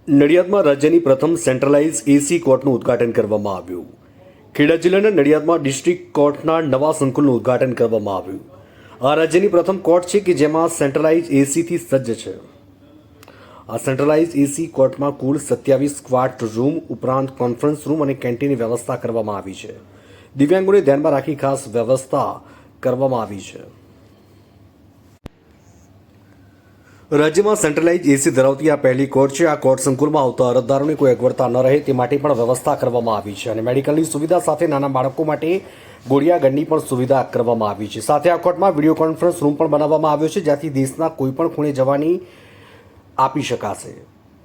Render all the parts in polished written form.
નડિયાદમાં રાજ્યની પ્રથમ સેન્ટ્રલાઇઝ એસી કોર્ટનું ઉદ્ઘાટન કરવામાં આવ્યું. ખેડા જિલ્લાના નડિયાદમાં ડિસ્ટ્રિક્ટ કોર્ટના નવા સંકુલનું ઉદ્ઘાટન કરવામાં આવ્યું. આ રાજ્યની પ્રથમ કોર્ટ છે કે જેમાં સેન્ટ્રલાઇઝ એસીથી સજ્જ છે. આ સેન્ટ્રલાઇઝ એસી કોર્ટમાં કુલ 27 ક્વાર્ટ રૂમ ઉપરાંત કોન્ફરન્સ રૂમ અને કેન્ટીનની વ્યવસ્થા કરવામાં આવી છે. દિવ્યાંગોને ધ્યાનમાં રાખી ખાસ વ્યવસ્થા કરવામાં આવી છે. રાજ્યમાં સેન્ટ્રલાઇઝ એસી ધરાવતી આ પહેલી કોર્ટ છે. આ કોર્ટ સંકુલમાં આવતા અરજદારોને કોઈ અગવડતા ન રહે તે માટે પણ વ્યવસ્થા કરવામાં આવી છે અને મેડિકલની સુવિધા સાથે નાના બાળકો માટે ઘોડિયાઘરની પણ સુવિધા કરવામાં આવી છે. સાથે આ કોર્ટમાં વિડીયો કોન્ફરન્સ રૂમ પણ બનાવવામાં આવ્યો છે જ્યાંથી દેશના કોઈપણ ખૂણે જવાની આપી શકાશે.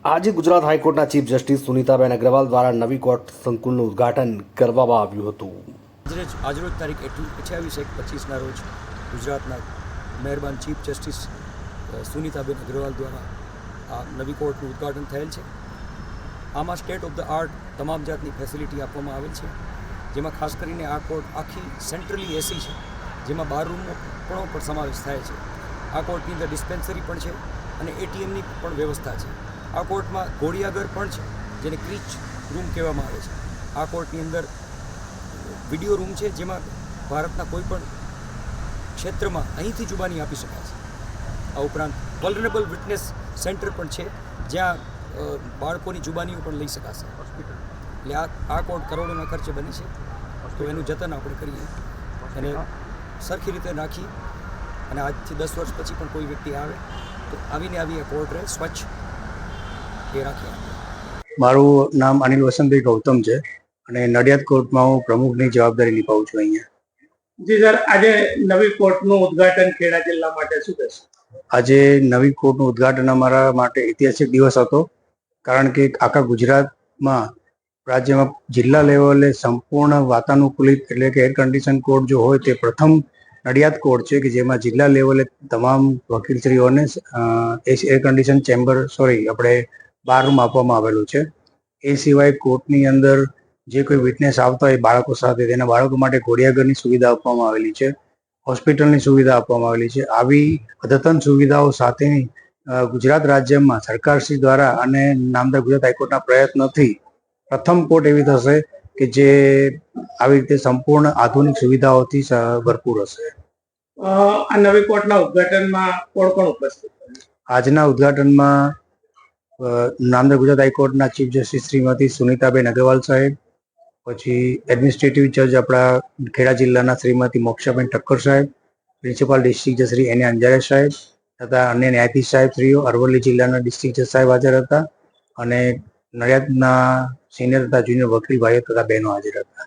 આજે ગુજરાત હાઈકોર્ટના ચીફ જસ્ટિસ સુનીતાબેન અગ્રવાલ દ્વારા નવી કોર્ટ સંકુલનું ઉદ્ઘાટન કરવામાં આવ્યું હતું. આજરોજ તારીખ 28/1/25ના રોજ ગુજરાતના મહેરબાન ચીફ જસ્ટિસ સુનીતાબેન અગ્રવાલ દ્વારા આ નવી કોર્ટનું ઉદ્ઘાટન થયેલ છે. આમાં સ્ટેટ ઓફ ધ આર્ટ તમામ જાતની ફેસિલિટી આપવામાં આવેલ છે, જેમાં ખાસ કરીને આ કોર્ટ આખી સેન્ટ્રલી એસી છે, જેમાં 12 રૂમનો પણ સમાવેશ થાય છે. આ કોર્ટની અંદર ડિસ્પેન્સરી પણ છે અને એટીએમની પણ વ્યવસ્થા છે. આ કોર્ટમાં ઘોડિયાઘર પણ છે, જેને ક્રીચ રૂમ કહેવામાં આવે છે. આ કોર્ટની અંદર વિડીયો રૂમ છે, જેમાં ભારતના કોઈ પણ ક્ષેત્રમાં અહીંથી જુબાની આપી શકાય છે. આ ઉપરાંત વલ્નરેબલ વિટનેસ સેન્ટર પણ છે, જ્યાં બાળકોની જુબાનીઓ પણ લઈ શકાશે. એટલે આ કોર્ટ કરોડોના ખર્ચે બની છે, તો એનું જતન આપણે કરીએ અને સરખી રીતે નાખી અને આજથી 10 વર્ષ પછી પણ કોઈ વ્યક્તિ આવે તો આવી આ કોર્ટ રહે સ્વચ્છ એ રાખીએ. મારું નામ અનિલ વસંતભાઈ ગૌતમ છે અને નડિયાદ કોર્ટમાં હું પ્રમુખની જવાબદારી નિભાવું છું અહીંયા. જી સર, આજે નવી કોર્ટનું ઉદ્ઘાટન ખેડા જિલ્લા માટે શું કહેશો? આજે નવી કોર્ટનું ઉદ્ઘાટન અમારા માટે ઐતિહાસિક દિવસ હતો, કારણ કે આખા ગુજરાતમાં રાજ્યમાં જિલ્લા લેવલે સંપૂર્ણ વાતાનુકૂલિત એટલે કે એર કન્ડિશન કોર્ટ જો હોય તે પ્રથમ નડિયાદ કોર્ટ છે કે જેમાં જિલ્લા લેવલે તમામ વકીલશ્રીઓને એર કન્ડિશન ચેમ્બર આપણે 12 રૂમ આપવામાં આવેલું છે. એ સિવાય કોર્ટની અંદર જે કોઈ વિટનેસ આવતા હોય બાળકો સાથે, તેના બાળકો માટે ઘોડિયાઘરની સુવિધા આપવામાં આવેલી છે, હોસ્પિટલની સુવિધા આપવામાં આવેલી છે. આવી અદ્યતન સુવિધાઓ સાથેની ગુજરાત રાજ્યમાં સરકારશ્રી દ્વારા અને નામદાર ગુજરાત હાઈકોર્ટના પ્રયત્નોથી પ્રથમ કોર્ટ એવી થશે કે જે આવી રીતે સંપૂર્ણ આધુનિક સુવિધાઓથી ભરપૂર હશે. આ નવી કોર્ટના ઉદ્ઘાટનમાં કોણ કોણ ઉપસ્થિત? આજના ઉદ્ઘાટનમાં નામદાર ગુજરાત હાઈકોર્ટના ચીફ જસ્ટિસ શ્રીમતી સુનીતાબેન અગ્રવાલ સાહેબ, પછી એડમિનિસ્ટ્રેટિવ જજ આપણા ખેડા જિલ્લાના શ્રીમતી મોક્ષાબેન ઠક્કર સાહેબ, પ્રિન્સિપાલ ડિસ્ટ્રિક્ટ જજ શ્રી એને અંજારે સાહેબ તથા અન્ય ન્યાયાધીશ સાહેબ શ્રીઓ, અરવલ્લી જિલ્લાના ડિસ્ટ્રિક્ટ જજ સાહેબ હાજર હતા અને નડિયાદના સિનિયર તથા જુનિયર વકીલ ભાઈઓ તથા બહેનો હાજર હતા.